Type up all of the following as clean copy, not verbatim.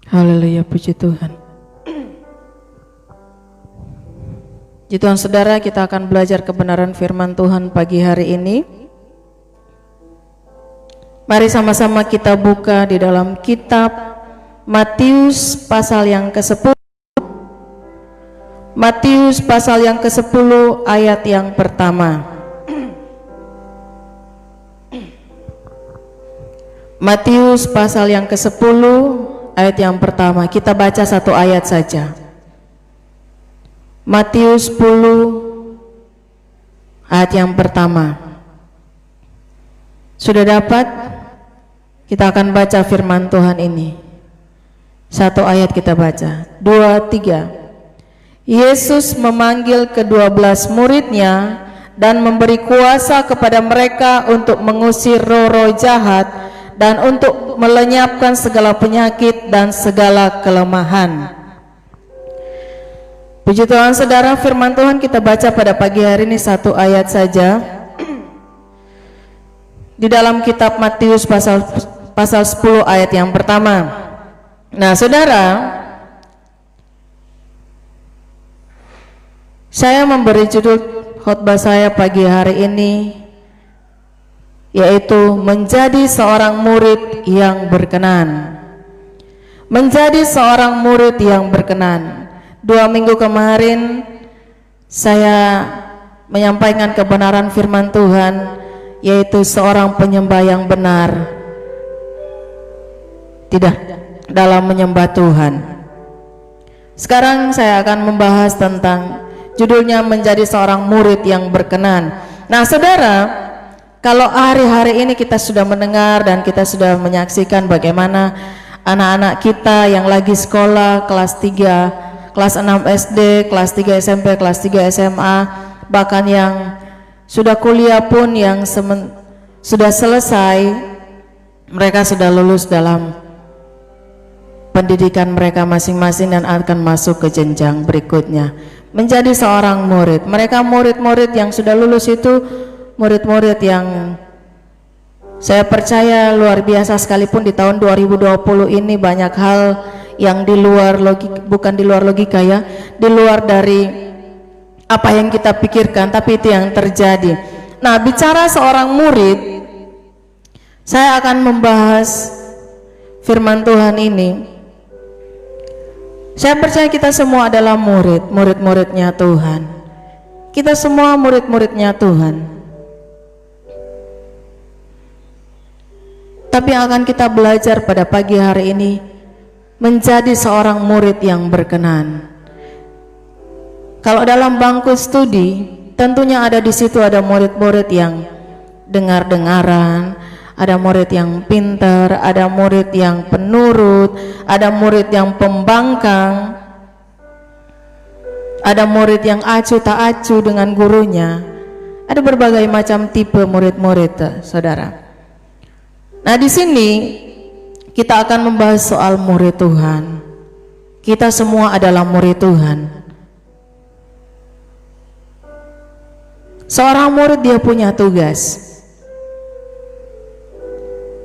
Haleluya, puji Tuhan. Puji Tuhan saudara, kita akan belajar kebenaran firman Tuhan pagi hari ini. Mari sama-sama kita buka di dalam kitab Matius pasal yang ke-10. Matius pasal yang ke-10 ayat yang pertama. Matius pasal yang ke-10 ayat yang pertama. Kita baca satu ayat saja. Matius 10 ayat yang pertama. Sudah dapat? Kita akan baca firman Tuhan ini. Satu ayat kita baca. 2, 3. Yesus memanggil ke-12 muridnya dan memberi kuasa kepada mereka untuk mengusir roh-roh jahat dan untuk melenyapkan segala penyakit dan segala kelemahan. Puji Tuhan saudara, firman Tuhan kita baca pada pagi hari ini satu ayat saja. Di dalam kitab Matius pasal 10 ayat yang pertama. Nah saudara, saya memberi judul khotbah saya pagi hari ini, yaitu menjadi seorang murid yang berkenan. Menjadi seorang murid yang berkenan. 2 minggu kemarin saya menyampaikan kebenaran firman Tuhan, yaitu seorang penyembah yang benar tidak dalam menyembah Tuhan. Sekarang saya akan membahas tentang judulnya menjadi seorang murid yang berkenan. Nah saudara, kalau hari-hari ini kita sudah mendengar dan kita sudah menyaksikan bagaimana anak-anak kita yang lagi sekolah kelas 3, kelas 6 SD, kelas 3 SMP, kelas 3 SMA, bahkan yang sudah kuliah pun yang sudah selesai, mereka sudah lulus dalam pendidikan mereka masing-masing dan akan masuk ke jenjang berikutnya. Menjadi seorang murid. Mereka murid-murid yang sudah lulus itu murid-murid yang saya percaya luar biasa, sekalipun di tahun 2020 ini banyak hal yang di luar logika, bukan di luar logika ya, di luar dari apa yang kita pikirkan, tapi itu yang terjadi. Nah, bicara seorang murid, saya akan membahas firman Tuhan ini. Saya percaya kita semua adalah murid-muridnya Tuhan. Kita semua murid-muridnya Tuhan. Tapi akan kita belajar pada pagi hari ini menjadi seorang murid yang berkenan. Kalau dalam bangku studi, tentunya ada di situ ada murid-murid yang dengar-dengaran, ada murid yang pintar, ada murid yang penurut, ada murid yang pembangkang, ada murid yang acuh tak acuh dengan gurunya. Ada berbagai macam tipe murid-murid, saudara. Nah, di sini kita akan membahas soal murid Tuhan. Kita semua adalah murid Tuhan. Seorang murid dia punya tugas.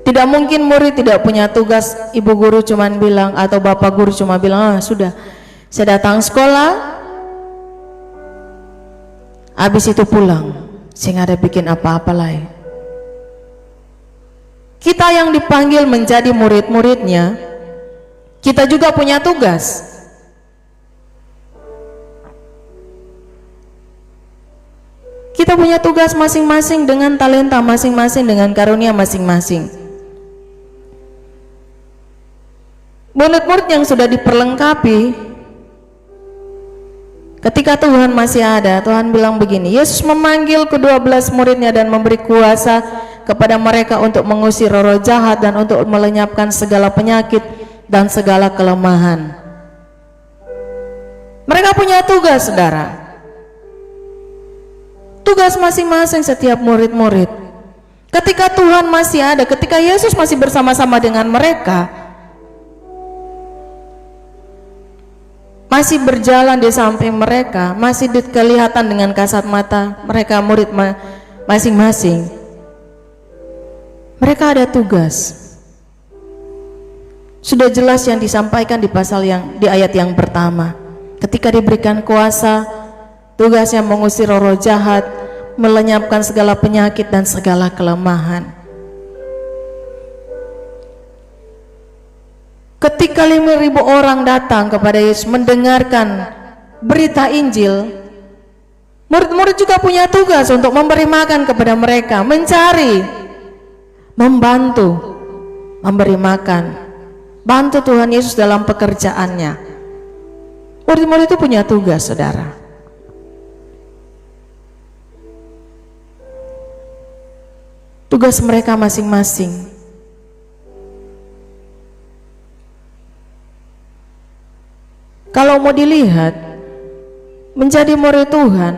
Tidak mungkin murid tidak punya tugas. Ibu guru cuma bilang atau bapak guru cuma bilang, sudah, saya datang sekolah, habis itu pulang, saya nggak ada bikin apa-apa lagi. Kita yang dipanggil menjadi murid-muridnya, kita juga punya tugas. Kita punya tugas masing-masing dengan talenta masing-masing, dengan karunia masing-masing. Murid-murid yang sudah diperlengkapi, ketika Tuhan masih ada, Tuhan bilang begini, Yesus memanggil ke-12 muridnya dan memberi kuasa kepada mereka untuk mengusir roh-roh jahat dan untuk melenyapkan segala penyakit dan segala kelemahan. Mereka punya tugas, saudara. Tugas masing-masing setiap murid-murid. Ketika Tuhan masih ada, ketika Yesus masih bersama-sama dengan mereka, masih berjalan di samping mereka, masih kelihatan dengan kasat mata mereka murid masing-masing, mereka ada tugas. Sudah jelas yang disampaikan di ayat yang pertama. Ketika diberikan kuasa, tugasnya mengusir roh jahat, melenyapkan segala penyakit dan segala kelemahan. Ketika 5.000 orang datang kepada Yesus mendengarkan berita Injil, murid-murid juga punya tugas untuk memberi makan kepada mereka, mencari, membantu, memberi makan. Bantu Tuhan Yesus dalam pekerjaannya. Murid-murid itu punya tugas, saudara. Tugas mereka masing-masing. Kalau mau dilihat, menjadi murid Tuhan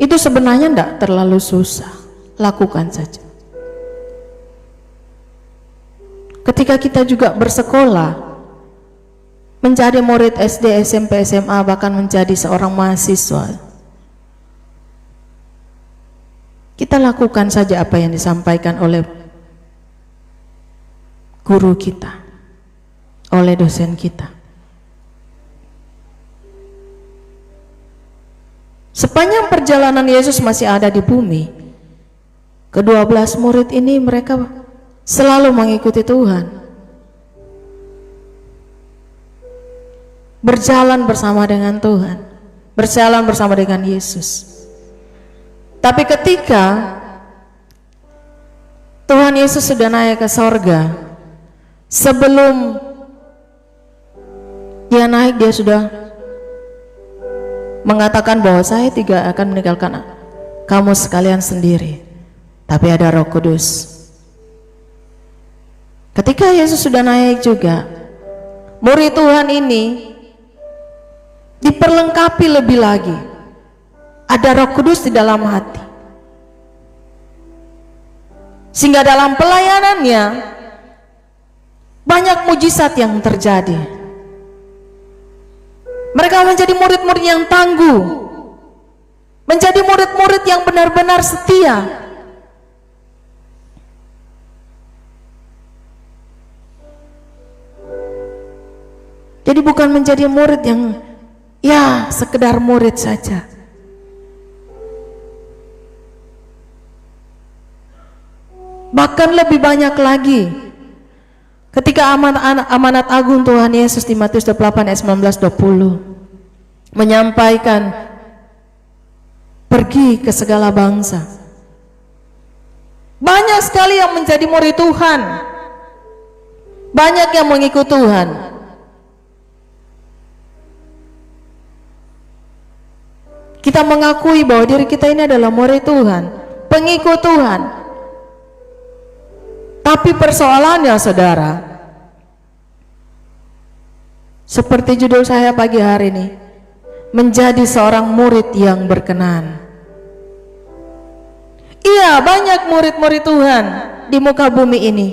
itu sebenarnya tidak terlalu susah. Lakukan saja. Ketika kita juga bersekolah, menjadi murid SD, SMP, SMA, bahkan menjadi seorang mahasiswa, kita lakukan saja apa yang disampaikan oleh guru kita, oleh dosen kita. Sepanjang perjalanan Yesus masih ada di bumi, ke-12 murid ini mereka selalu mengikuti Tuhan, berjalan bersama dengan Tuhan, berjalan bersama dengan Yesus. Tapi ketika Tuhan Yesus sudah naik ke sorga, sebelum dia naik, dia sudah mengatakan bahwa saya tidak akan meninggalkan kamu sekalian sendiri, tapi ada Roh Kudus. Ketika Yesus sudah naik juga, murid Tuhan ini diperlengkapi lebih lagi. Ada Roh Kudus di dalam hati, sehingga dalam pelayanannya banyak mujizat yang terjadi. Mereka menjadi murid-murid yang tangguh, menjadi murid-murid yang benar-benar setia. Jadi bukan menjadi murid yang ya sekedar murid saja. Bahkan lebih banyak lagi ketika amanat agung Tuhan Yesus di Matius 28 ayat 19-20 menyampaikan, pergi ke segala bangsa. Banyak sekali yang menjadi murid Tuhan, banyak yang mengikut Tuhan. Kita mengakui bahwa diri kita ini adalah murid Tuhan, pengikut Tuhan. Tapi persoalannya, saudara, seperti judul saya pagi hari ini, menjadi seorang murid yang berkenan. Iya, banyak murid-murid Tuhan di muka bumi ini,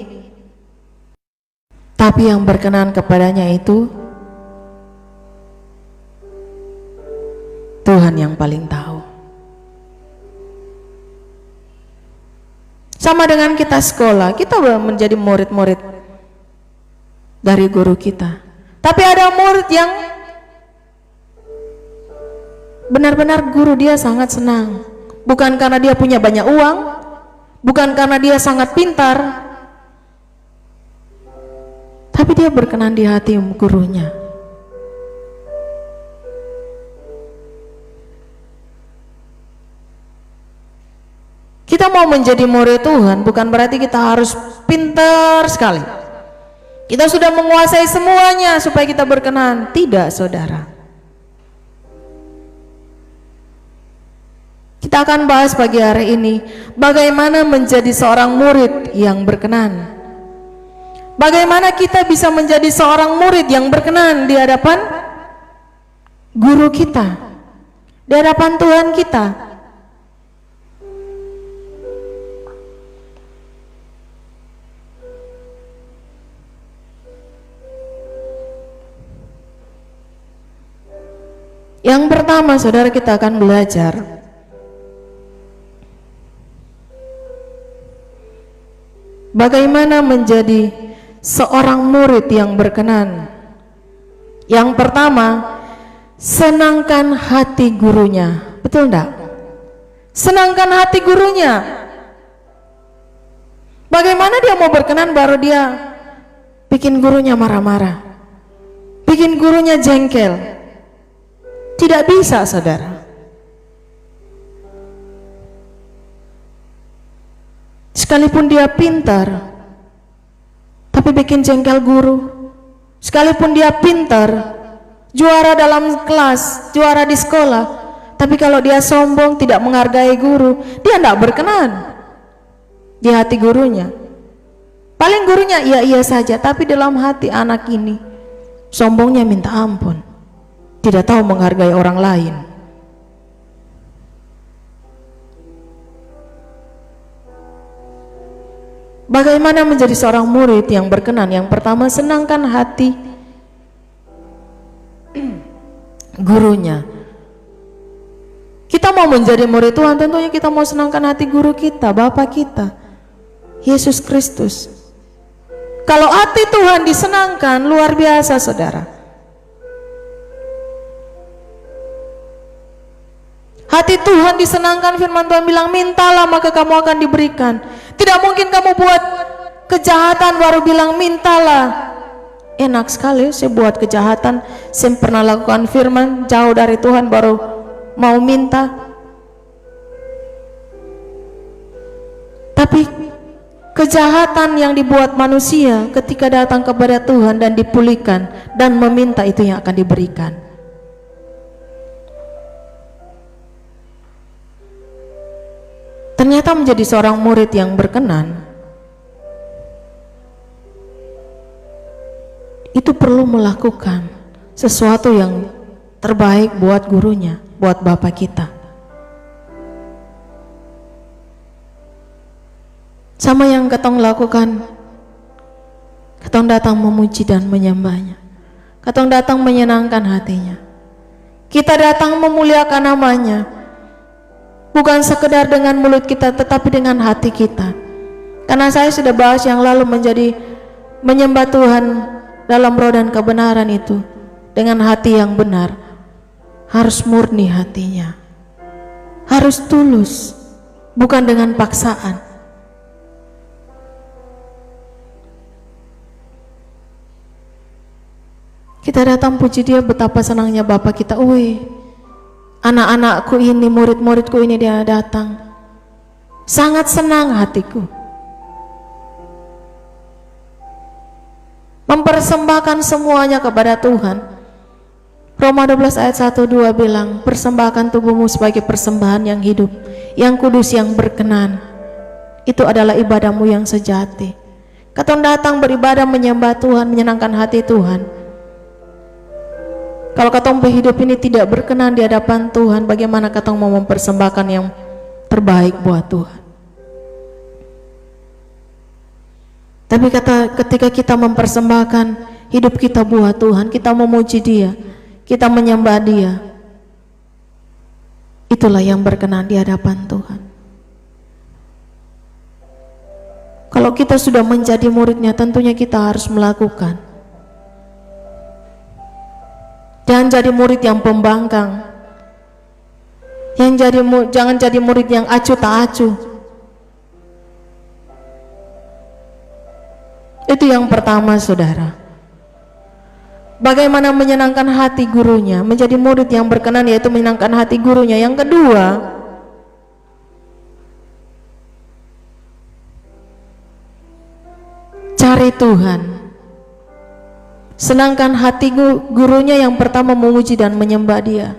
tapi yang berkenan kepadanya itu Tuhan yang paling tahu. Sama dengan kita sekolah, kita menjadi murid-murid dari guru kita. Tapi ada murid yang benar-benar guru dia sangat senang, bukan karena dia punya banyak uang, bukan karena dia sangat pintar, tapi dia berkenan di hati gurunya. Kita mau menjadi murid Tuhan bukan berarti kita harus pintar sekali, kita sudah menguasai semuanya supaya kita berkenan. Tidak, saudara. Kita akan bahas pagi hari ini bagaimana menjadi seorang murid yang berkenan. Bagaimana kita bisa menjadi seorang murid yang berkenan di hadapan guru kita, di hadapan Tuhan kita. Yang pertama, saudara, kita akan belajar bagaimana menjadi seorang murid yang berkenan. Yang pertama, senangkan hati gurunya. Betul enggak? Senangkan hati gurunya. Bagaimana dia mau berkenan baru dia bikin gurunya marah-marah, bikin gurunya jengkel? Tidak bisa, saudara. Sekalipun dia pintar, tapi bikin jengkel guru. Sekalipun dia pintar, juara dalam kelas, juara di sekolah, tapi kalau dia sombong, tidak menghargai guru, dia tidak berkenan di hati gurunya. Paling gurunya iya-iya saja, tapi dalam hati anak ini sombongnya minta ampun, tidak tahu menghargai orang lain. Bagaimana menjadi seorang murid yang berkenan? Yang pertama, senangkan hati gurunya. Kita mau menjadi murid Tuhan, tentunya kita mau senangkan hati guru kita, Bapa kita, Yesus Kristus. Kalau hati Tuhan disenangkan, luar biasa, saudara. Hati Tuhan disenangkan, firman Tuhan bilang, mintalah maka kamu akan diberikan. Tidak mungkin kamu buat kejahatan baru bilang mintalah. Enak sekali, saya buat kejahatan, saya pernah lakukan firman, jauh dari Tuhan baru mau minta. Tapi kejahatan yang dibuat manusia ketika datang kepada Tuhan dan dipulihkan dan meminta, itu yang akan diberikan. Ternyata menjadi seorang murid yang berkenan itu perlu melakukan sesuatu yang terbaik buat gurunya, buat Bapa kita. Sama yang ketong lakukan, ketong datang memuji dan menyembahnya, ketong datang menyenangkan hatinya, kita datang memuliakan namanya. Bukan sekedar dengan mulut kita, tetapi dengan hati kita. Karena saya sudah bahas yang lalu, menjadi menyembah Tuhan dalam roh dan kebenaran itu dengan hati yang benar, harus murni hatinya, harus tulus, bukan dengan paksaan. Kita datang puji Dia, betapa senangnya Bapa kita. Anak-anakku ini, murid-muridku ini dia datang, sangat senang hatiku. Mempersembahkan semuanya kepada Tuhan. Roma 12 ayat 1-2 bilang, persembahkan tubuhmu sebagai persembahan yang hidup, yang kudus, yang berkenan. Itu adalah ibadahmu yang sejati. Katong datang beribadah, menyembah Tuhan, menyenangkan hati Tuhan. Kalau katong hidup ini tidak berkenan di hadapan Tuhan, bagaimana katong mau mempersembahkan yang terbaik buat Tuhan? Tapi ketika kita mempersembahkan hidup kita buat Tuhan, kita memuji Dia, kita menyembah Dia, itulah yang berkenan di hadapan Tuhan. Kalau kita sudah menjadi muridnya, tentunya kita harus melakukan. Jangan jadi murid yang pembangkang. Jangan jadi murid yang acuh tak acuh. Itu yang pertama, saudara. Bagaimana menyenangkan hati gurunya, menjadi murid yang berkenan, yaitu menyenangkan hati gurunya. Yang kedua, cari Tuhan. Senangkan hati gurunya. Yang pertama, memuji dan menyembah Dia.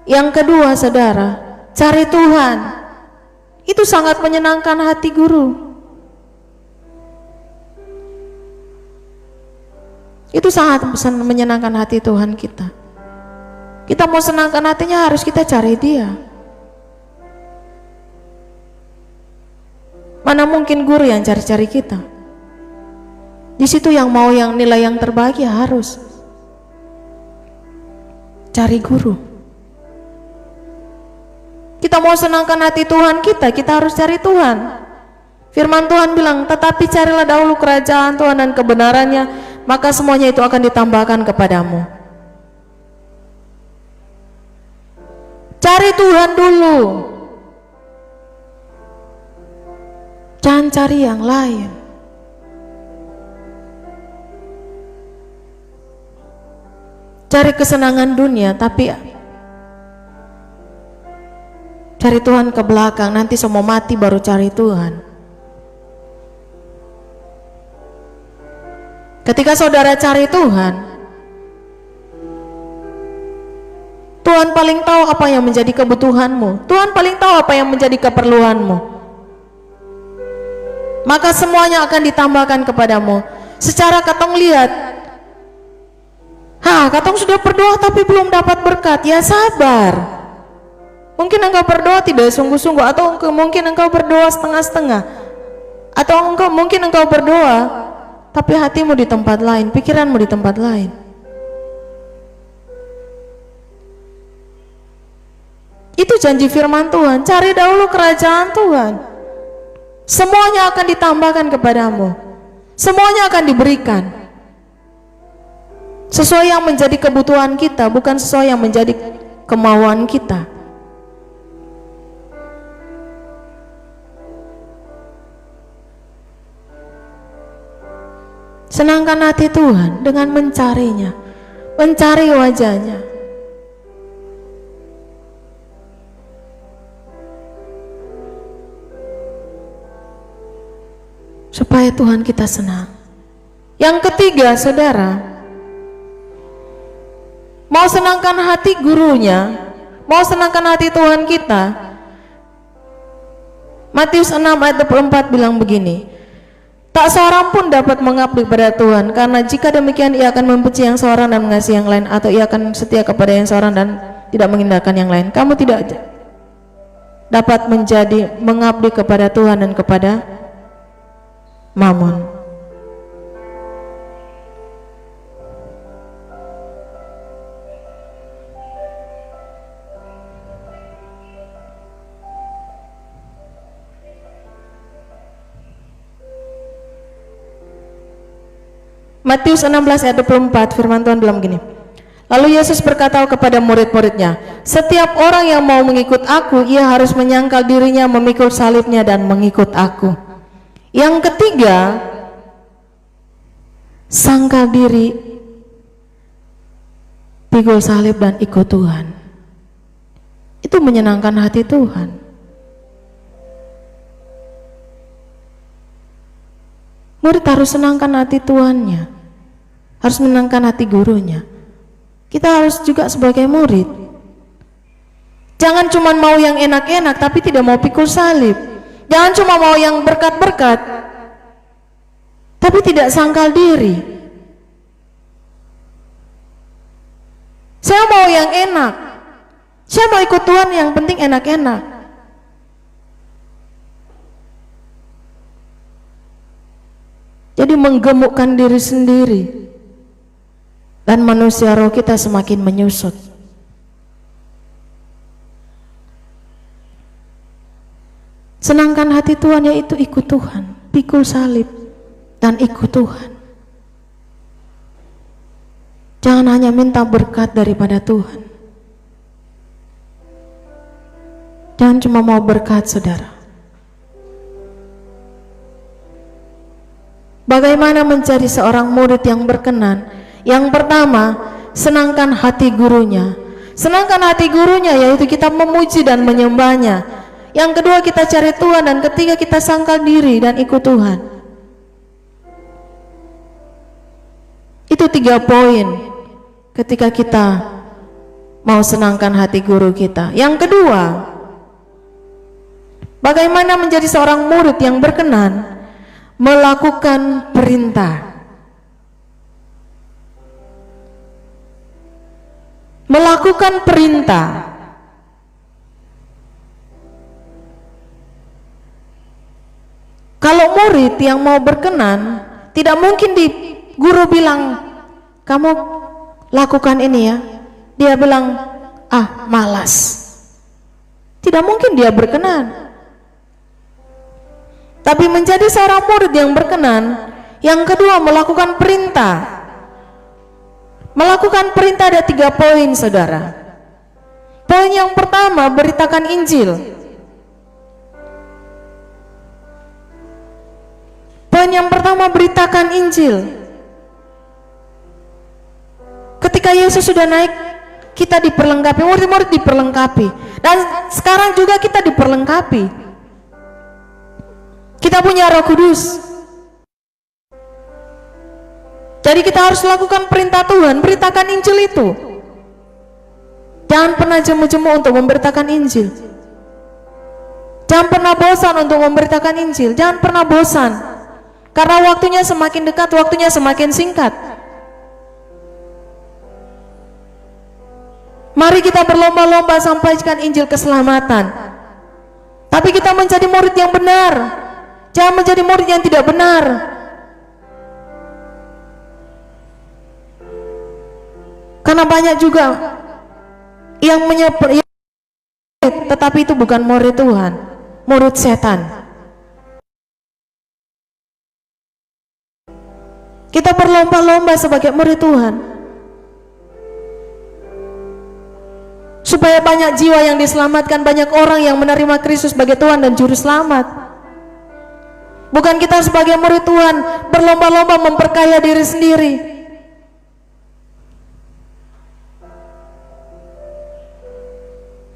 Yang kedua, saudara, cari Tuhan. Itu sangat menyenangkan hati guru. Itu sangat menyenangkan hati Tuhan kita. Kita mau senangkan hatinya, harus kita cari Dia. Mana mungkin guru yang cari-cari kita? Di situ yang mau yang nilai yang terbaik, ya harus cari guru. Kita mau senangkan hati Tuhan kita harus cari Tuhan. Firman Tuhan bilang, tetapi carilah dahulu kerajaan Tuhan dan kebenarannya, maka semuanya itu akan ditambahkan kepadamu. Cari Tuhan dulu, jangan cari yang lain. Cari kesenangan dunia, tapi cari Tuhan ke belakang, nanti semua mati baru cari Tuhan. Ketika saudara cari Tuhan, Tuhan paling tahu apa yang menjadi kebutuhanmu. Tuhan paling tahu apa yang menjadi keperluanmu. Maka semuanya akan ditambahkan kepadamu. Secara katong lihat, katong sudah berdoa tapi belum dapat berkat. Ya sabar. Mungkin engkau berdoa tidak sungguh-sungguh, atau mungkin engkau berdoa setengah-setengah, atau mungkin engkau berdoa tapi hatimu di tempat lain, pikiranmu di tempat lain. Itu janji firman Tuhan, cari dahulu kerajaan Tuhan. Semuanya akan ditambahkan kepadamu. Semuanya akan diberikan. Sesuai yang menjadi kebutuhan kita, bukan sesuai yang menjadi kemauan kita. Senangkan hati Tuhan dengan mencarinya, mencari wajahnya. Supaya Tuhan kita senang. Yang ketiga, saudara, mau senangkan hati gurunya, mau senangkan hati Tuhan kita. Matius 6 ayat 24 bilang begini, tak seorang pun dapat mengabdi kepada Tuhan, karena jika demikian ia akan membenci yang seorang dan mengasihi yang lain, atau ia akan setia kepada yang seorang dan tidak mengindahkan yang lain. Kamu tidak dapat menjadi mengabdi kepada Tuhan dan kepada Mammon. Matius 16 ayat 24, firman Tuhan bilang begini. Lalu Yesus berkata kepada murid-muridnya, setiap orang yang mau mengikut aku, ia harus menyangkal dirinya, memikul salibnya dan mengikut aku. Yang ketiga, sangkal diri, pikul salib dan ikut Tuhan. Itu menyenangkan hati Tuhan. Murid harus senangkan hati Tuannya, harus menangkan hati gurunya. Kita harus juga sebagai murid, jangan cuma mau yang enak-enak tapi tidak mau pikul salib. Jangan cuma mau yang berkat-berkat tapi tidak sangkal diri. Saya mau yang enak, saya mau ikut Tuhan, yang penting enak-enak. Jadi menggemukkan diri sendiri, dan manusia roh kita semakin menyusut. Senangkan hati Tuhan, yaitu ikut Tuhan, pikul salib dan ikut Tuhan. Jangan hanya minta berkat daripada Tuhan. Jangan cuma mau berkat, saudara. Bagaimana menjadi seorang murid yang berkenan? Yang pertama, senangkan hati gurunya. Senangkan hati gurunya, yaitu kita memuji dan menyembahnya. Yang kedua, kita cari Tuhan. Dan ketiga, kita sangkal diri dan ikut Tuhan. Itu 3 poin ketika kita mau senangkan hati guru kita. Yang kedua, bagaimana menjadi seorang murid yang berkenan? Melakukan perintah. Melakukan perintah. Kalau murid yang mau berkenan, tidak mungkin guru bilang, kamu lakukan ini ya. Dia bilang, malas. Tidak mungkin dia berkenan. tapi menjadi seorang murid yang berkenan. Yang kedua, melakukan perintah. Melakukan perintah ada 3 poin, saudara. Poin yang pertama, beritakan Injil. Poin yang pertama, beritakan Injil. Ketika Yesus sudah naik, kita diperlengkapi, murid-murid diperlengkapi, dan sekarang juga kita diperlengkapi. Kita punya Roh Kudus. Jadi kita harus lakukan perintah Tuhan, beritakan Injil itu. Jangan pernah jemu-jemu untuk memberitakan Injil. Jangan pernah bosan untuk memberitakan Injil. Jangan pernah bosan, karena waktunya semakin dekat, waktunya semakin singkat. Mari kita berlomba-lomba sampaikan Injil keselamatan. Tapi kita menjadi murid yang benar. Jangan menjadi murid yang tidak benar. Karena banyak juga yang tetapi itu bukan murid Tuhan, murid setan. Kita berlomba-lomba sebagai murid Tuhan, supaya banyak jiwa yang diselamatkan, banyak orang yang menerima Kristus sebagai Tuhan dan Juru Selamat. Bukan kita sebagai murid Tuhan berlomba-lomba memperkaya diri sendiri.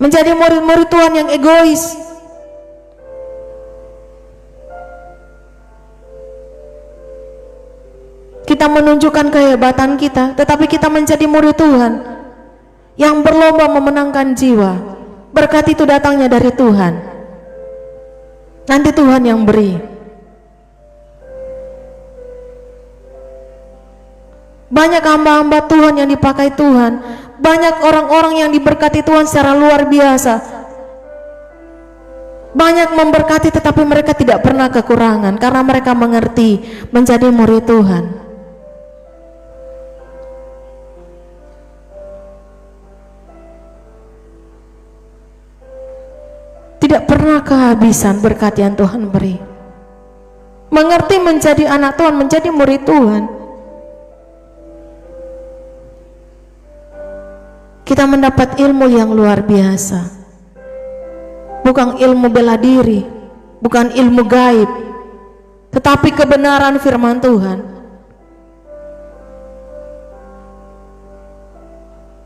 Menjadi murid-murid Tuhan yang egois. Kita menunjukkan kehebatan kita, tetapi kita menjadi murid Tuhan yang berlomba memenangkan jiwa. Berkat itu datangnya dari Tuhan. Nanti Tuhan yang beri. Banyak hamba-hamba Tuhan yang dipakai Tuhan, banyak orang-orang yang diberkati Tuhan secara luar biasa, banyak memberkati, tetapi mereka tidak pernah kekurangan karena mereka mengerti menjadi murid Tuhan. Tidak pernah kehabisan berkat yang Tuhan beri. Mengerti menjadi anak Tuhan, menjadi murid Tuhan, kita mendapat ilmu yang luar biasa. Bukan ilmu bela diri, bukan ilmu gaib, tetapi kebenaran firman Tuhan.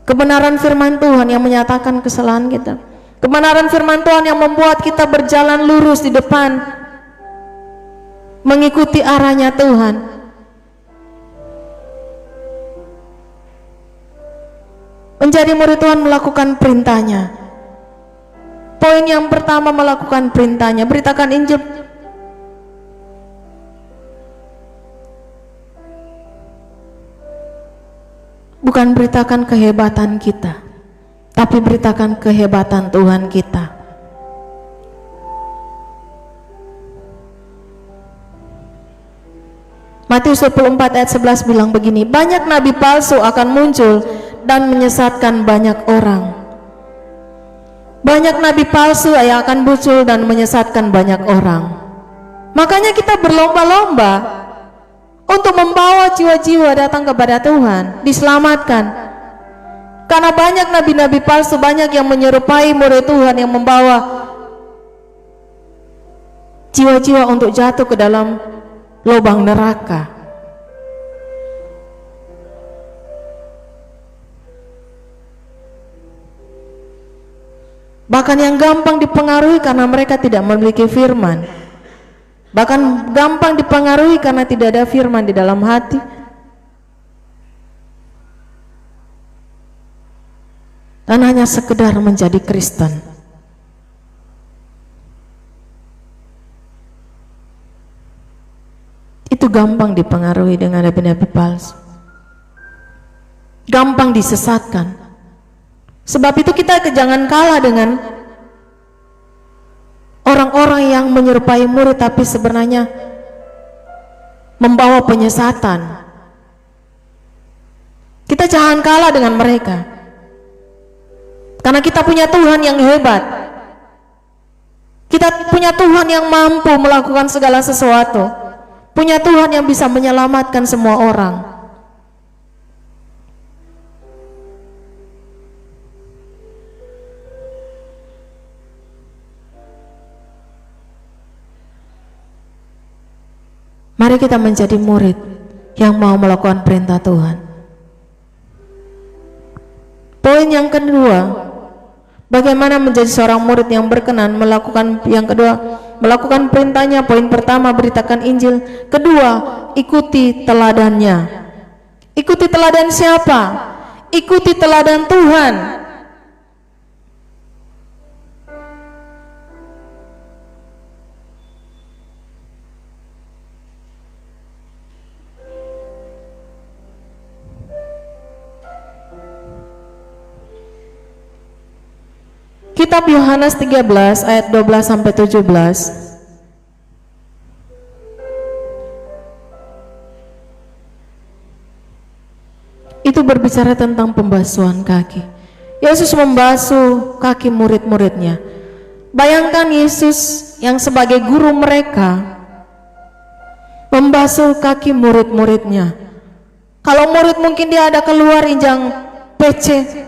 Kebenaran firman Tuhan yang menyatakan kesalahan kita. Kebenaran firman Tuhan yang membuat kita berjalan lurus di depan, mengikuti arahnya Tuhan. Menjadi murid Tuhan melakukan perintahnya. Poin yang pertama, melakukan perintahnya, beritakan Injil. Bukan beritakan kehebatan kita, tapi beritakan kehebatan Tuhan kita. Matius 24 ayat 11 bilang begini, banyak nabi palsu akan muncul dan menyesatkan banyak orang. Banyak nabi palsu yang akan muncul dan menyesatkan banyak orang. Makanya kita berlomba-lomba untuk membawa jiwa-jiwa datang kepada Tuhan, diselamatkan. Karena banyak nabi-nabi palsu, banyak yang menyerupai murid Tuhan yang membawa jiwa-jiwa untuk jatuh ke dalam lubang neraka. Bahkan yang gampang dipengaruhi karena mereka tidak memiliki firman. Bahkan gampang dipengaruhi karena tidak ada firman di dalam hati. Dan hanya sekedar menjadi Kristen. Itu gampang dipengaruhi dengan nabi-nabi palsu. Gampang disesatkan. Sebab itu kita jangan kalah dengan orang-orang yang menyerupai murid tapi sebenarnya membawa penyesatan. Kita jangan kalah dengan mereka, karena kita punya Tuhan yang hebat. Kita punya Tuhan yang mampu melakukan segala sesuatu, punya Tuhan yang bisa menyelamatkan semua orang. Mari kita menjadi murid yang mau melakukan perintah Tuhan. Poin yang kedua, bagaimana menjadi seorang murid yang berkenan melakukan yang kedua, melakukan perintahnya. Poin pertama, beritakan Injil. Kedua, ikuti teladannya. Ikuti teladan siapa? Ikuti teladan Tuhan. Kitab Yohanes 13 ayat 12 sampai 17. Itu berbicara tentang pembasuhan kaki. Yesus membasuh kaki murid-muridnya. Bayangkan Yesus yang sebagai guru mereka membasuh kaki murid-muridnya. Kalau murid mungkin dia ada keluar injang PC,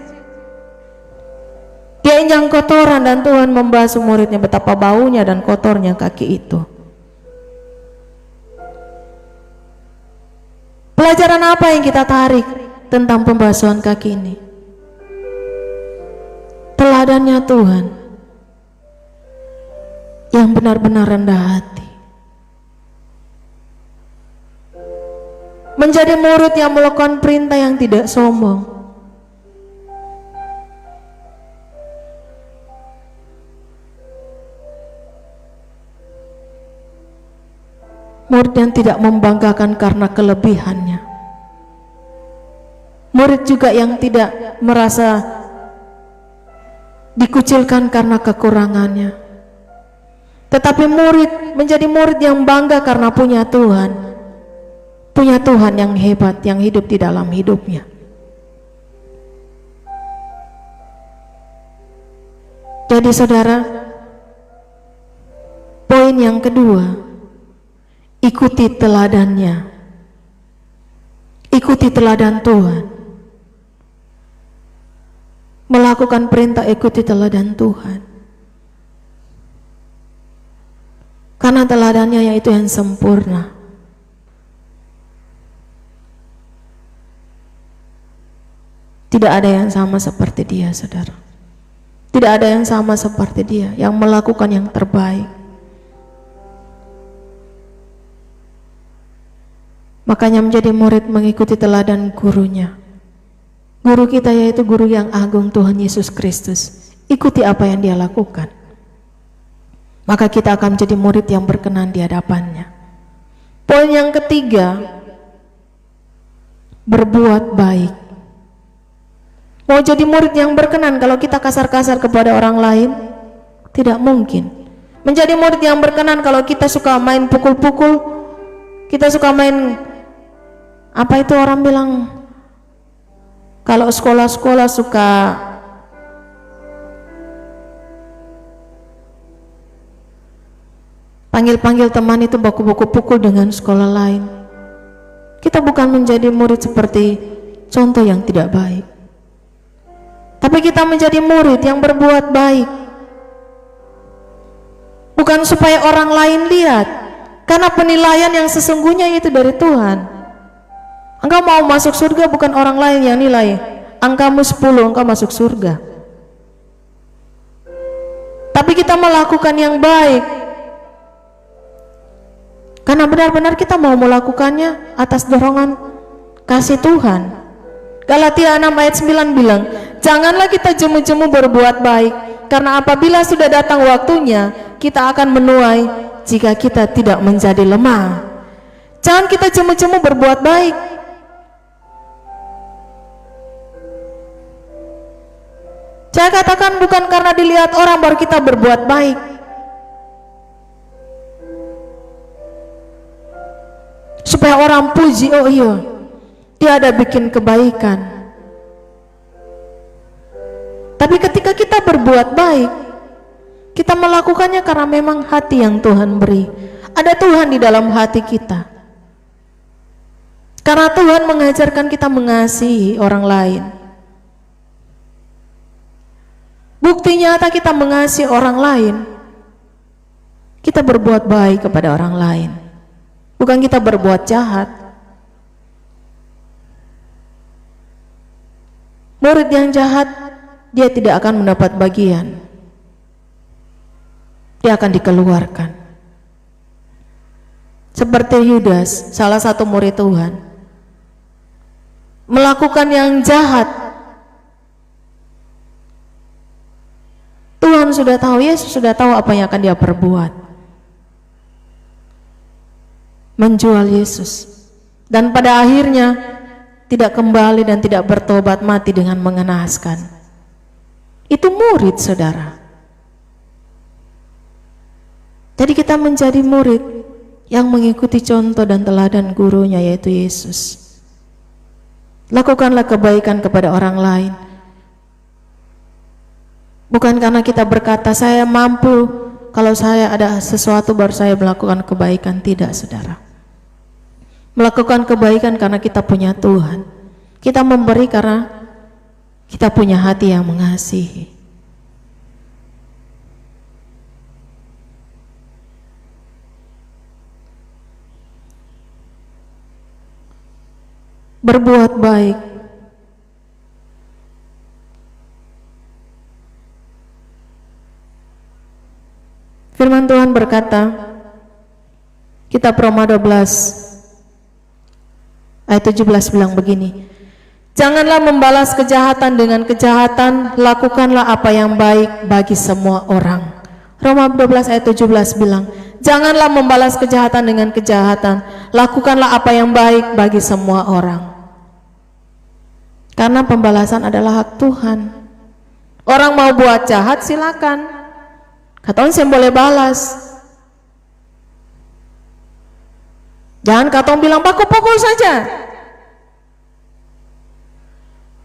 dia injang kotoran, dan Tuhan membasuh muridnya. Betapa baunya dan kotornya kaki itu. Pelajaran apa yang kita tarik tentang pembasuhan kaki ini? Teladannya Tuhan yang benar-benar rendah hati, menjadi murid yang melakukan perintah yang tidak sombong, murid yang tidak membanggakan karena kelebihannya, murid juga yang tidak merasa dikucilkan karena kekurangannya, tetapi murid menjadi murid yang bangga karena punya Tuhan, punya Tuhan yang hebat, yang hidup di dalam hidupnya. Jadi saudara, poin yang kedua, ikuti teladannya. Ikuti teladan Tuhan. Melakukan perintah, ikuti teladan Tuhan. Karena teladannya yaitu yang sempurna. Tidak ada yang sama seperti dia, saudara. Tidak ada yang sama seperti dia yang melakukan yang terbaik. Makanya menjadi murid mengikuti teladan gurunya. Guru kita yaitu guru yang agung, Tuhan Yesus Kristus. Ikuti apa yang dia lakukan, maka kita akan menjadi murid yang berkenan di hadapannya. Poin yang ketiga, berbuat baik. Mau jadi murid yang berkenan kalau kita kasar-kasar kepada orang lain? Tidak mungkin. Menjadi murid yang berkenan kalau kita suka main pukul-pukul, kita suka main, apa itu orang bilang, kalau sekolah-sekolah suka panggil-panggil teman itu baku-baku pukul dengan sekolah lain. Kita bukan menjadi murid seperti contoh yang tidak baik, tapi kita menjadi murid yang berbuat baik, bukan supaya orang lain lihat, karena penilaian yang sesungguhnya itu dari Tuhan. Engkau mau masuk surga, bukan orang lain yang nilai. Angkamu 10, engkau masuk surga. Tapi kita melakukan yang baik karena benar-benar kita mau melakukannya atas dorongan kasih Tuhan. Galatia 6 ayat 9 bilang, janganlah kita jemu-jemu berbuat baik, karena apabila sudah datang waktunya, kita akan menuai jika kita tidak menjadi lemah. Jangan kita jemu-jemu berbuat baik. Saya katakan bukan karena dilihat orang baru kita berbuat baik. Supaya orang puji, oh iya, dia ada bikin kebaikan. Tapi ketika kita berbuat baik, Kita melakukannya karena memang hati yang Tuhan beri. Ada Tuhan di dalam hati kita. Karena Tuhan mengajarkan kita mengasihi orang lain. Bukti nyata kita mengasihi orang lain, kita berbuat baik kepada orang lain, bukan kita berbuat jahat. Murid yang jahat, dia tidak akan mendapat bagian, dia akan dikeluarkan. Seperti Yudas, salah satu murid Tuhan, melakukan yang jahat. Tuhan sudah tahu, Yesus sudah tahu apa yang akan dia perbuat. Menjual Yesus, dan pada akhirnya tidak kembali dan tidak bertobat, mati dengan mengenaskan. Itu murid, saudara. Jadi kita menjadi murid yang mengikuti contoh dan teladan gurunya, yaitu Yesus. Lakukanlah kebaikan kepada orang lain, bukan karena kita berkata saya mampu, kalau saya ada sesuatu baru saya melakukan kebaikan. Tidak, saudara. Melakukan kebaikan karena kita punya Tuhan. Kita memberi karena kita punya hati yang mengasihi. Berbuat baik. Firman Tuhan berkata, kitab Roma 12 ayat 17 bilang begini, janganlah membalas kejahatan dengan kejahatan, lakukanlah apa yang baik bagi semua orang. Roma 12 ayat 17 bilang, janganlah membalas kejahatan dengan kejahatan, lakukanlah apa yang baik bagi semua orang. Karena pembalasan adalah hak Tuhan. Orang mau buat jahat silakan, katong saya boleh balas. Jangan katong bilang pukul saja.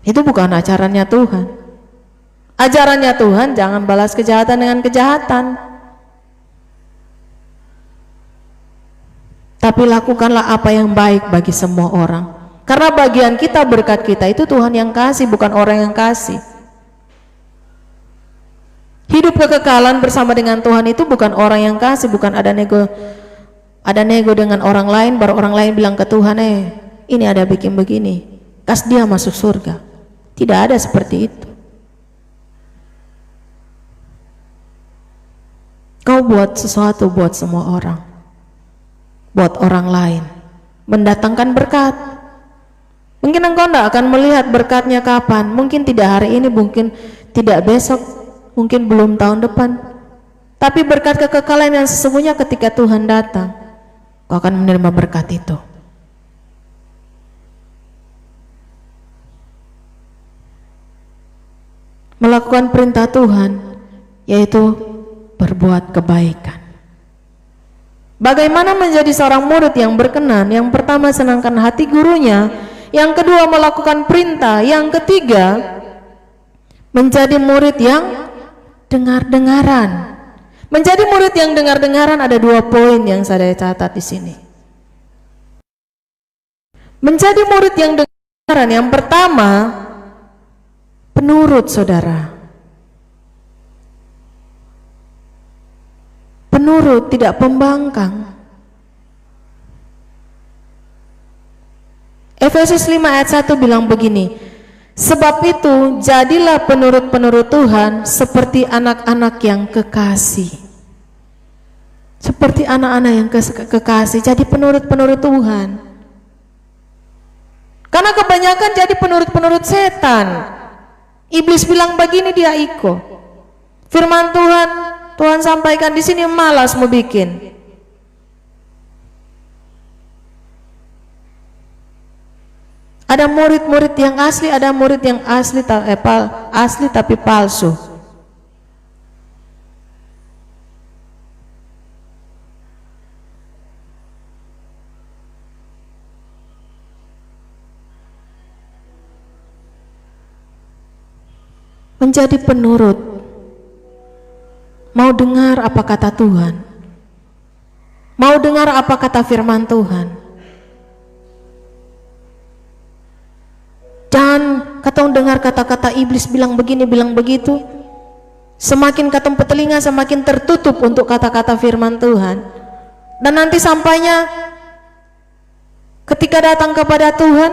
Itu bukan ajarannya Tuhan. Ajarannya Tuhan, jangan balas kejahatan dengan kejahatan, tapi lakukanlah apa yang baik bagi semua orang. Karena bagian kita, berkat kita itu Tuhan yang kasih, bukan orang yang kasih. Hidup kekekalan bersama dengan Tuhan itu bukan orang yang kasih, bukan ada nego dengan orang lain, baru orang lain bilang ke Tuhan, ini ada bikin begini, kas dia masuk surga. Tidak ada seperti itu. Kau buat sesuatu buat semua orang, buat orang lain, mendatangkan berkat. Mungkin engkau tidak akan melihat berkatnya kapan, mungkin tidak hari ini, mungkin tidak besok, mungkin belum tahun depan. Tapi berkat kekekalan yang sesungguhnya ketika Tuhan datang, kau akan menerima berkat itu. Melakukan perintah Tuhan, yaitu berbuat kebaikan. Bagaimana menjadi seorang murid yang berkenan? Yang pertama, senangkan hati gurunya. Yang kedua, melakukan perintah. Yang ketiga, menjadi murid yang dengar-dengaran. Menjadi murid yang dengar-dengaran ada 2 poin yang saya catat di sini. Menjadi murid yang dengar-dengaran, yang pertama, penurut, saudara. Penurut, tidak pembangkang. Efesus 5 ayat 1 bilang begini, sebab itu jadilah penurut-penurut Tuhan seperti anak-anak yang kekasih. Seperti anak-anak yang kekasih, jadi penurut-penurut Tuhan. Karena kebanyakan jadi penurut-penurut setan. Iblis bilang begini, dia ikut. Firman Tuhan sampaikan di sini, malas mau bikin. Ada murid-murid yang asli, ada murid yang asli tapi palsu. Menjadi penurut Mau dengar apa kata Tuhan? Mau dengar apa kata firman Tuhan? Jangan katong dengar kata-kata iblis bilang begini, bilang begitu. Semakin katong petelinga, semakin tertutup untuk kata-kata firman Tuhan. Dan nanti sampainya ketika datang kepada Tuhan,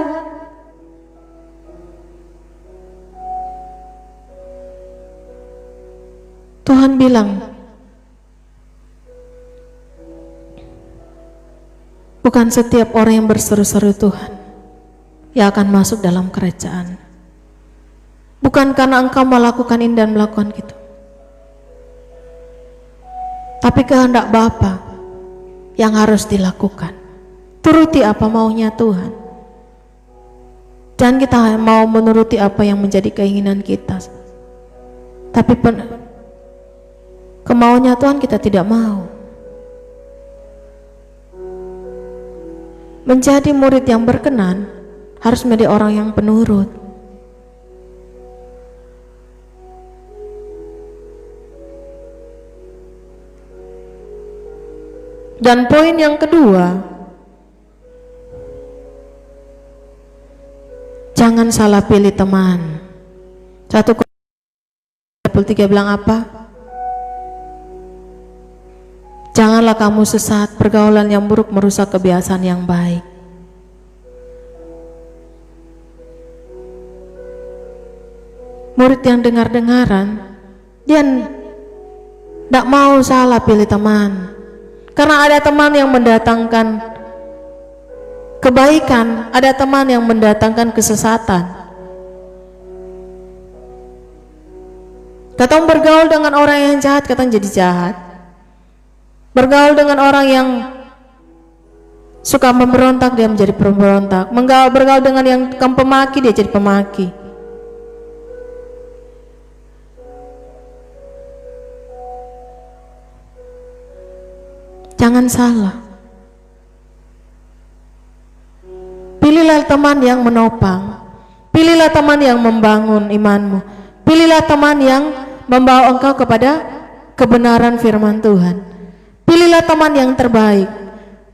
Tuhan bilang, bukan setiap orang yang berseru-seru Tuhan yang akan masuk dalam kerajaan. Bukan karena engkau melakukan ini dan melakukan gitu, tapi kehendak Bapa yang harus dilakukan. Turuti apa maunya Tuhan. Jangan kita mau menuruti apa yang menjadi keinginan kita, tapi kemauannya Tuhan kita tidak mau. Menjadi murid yang berkenan harus menjadi orang yang penurut. Dan poin yang kedua, jangan salah pilih teman. 1 Korintus 3 bilang apa? Janganlah kamu sesat, pergaulan yang buruk merusak kebiasaan yang baik. Murid yang dengar-dengaran, dia tidak mau salah pilih teman. Karena ada teman yang mendatangkan kebaikan, ada teman yang mendatangkan kesesatan. Katong bergaul dengan orang yang jahat, katong jadi jahat. Bergaul dengan orang yang suka memberontak, dia menjadi pemberontak. Bergaul dengan yang tukang pemaki, dia jadi pemaki. Jangan salah. Pilihlah teman yang menopang. Pilihlah teman yang membangun imanmu. Pilihlah teman yang membawa engkau kepada kebenaran firman Tuhan. Pilihlah teman yang terbaik,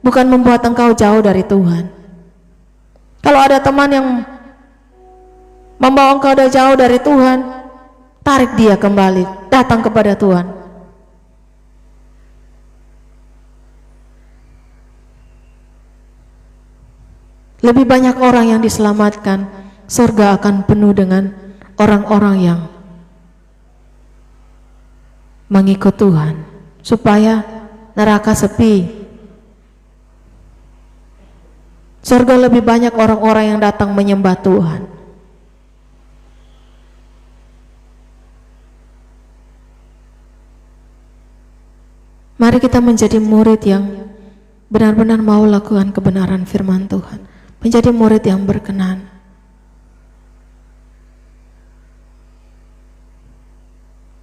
bukan membuat engkau jauh dari Tuhan. Kalau ada teman yang membawa engkau jauh dari Tuhan, tarik dia kembali, datang kepada Tuhan. Lebih banyak orang yang diselamatkan, surga akan penuh dengan orang-orang yang mengikut Tuhan, supaya neraka sepi. Surga lebih banyak orang-orang yang datang menyembah Tuhan. Mari kita menjadi murid yang benar-benar mau lakukan kebenaran firman Tuhan. Menjadi murid yang berkenan.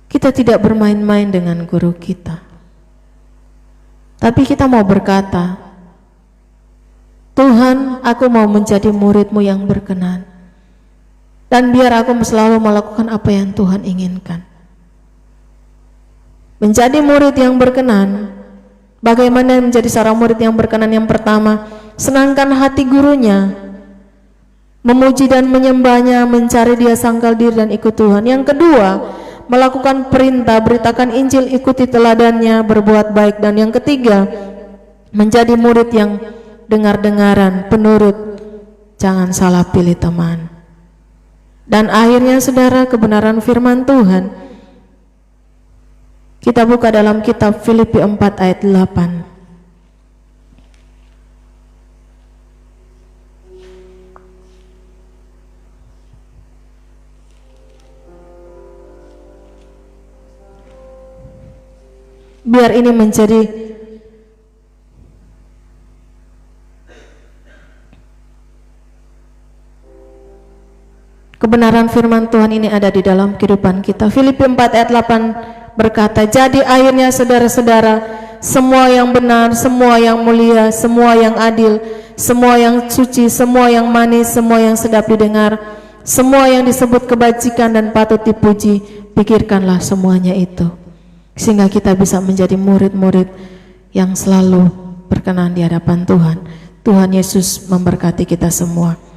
Kita tidak bermain-main dengan guru kita, tapi kita mau berkata, Tuhan, aku mau menjadi murid-Mu yang berkenan, dan biar aku selalu melakukan apa yang Tuhan inginkan. Menjadi murid yang berkenan, bagaimana menjadi seorang murid yang berkenan? Yang pertama, senangkan hati gurunya, memuji dan menyembahnya, mencari dia sangkal diri dan ikut Tuhan. Yang kedua, melakukan perintah, beritakan Injil, ikuti teladannya, berbuat baik. Dan yang ketiga, menjadi murid yang dengar-dengaran, penurut, jangan salah pilih teman. Dan akhirnya saudara, kebenaran firman Tuhan kita buka dalam kitab Filipi 4 ayat 8. Biar ini menjadi kebenaran firman Tuhan, ini ada di dalam kehidupan kita. Filipi 4 ayat 8 berkata, jadi akhirnya saudara-saudara, semua yang benar, semua yang mulia, semua yang adil, semua yang suci, semua yang manis, semua yang sedap didengar, semua yang disebut kebajikan dan patut dipuji, pikirkanlah semuanya itu. sehingga kita bisa menjadi murid-murid yang selalu berkenan di hadapan Tuhan. Tuhan Yesus memberkati kita semua.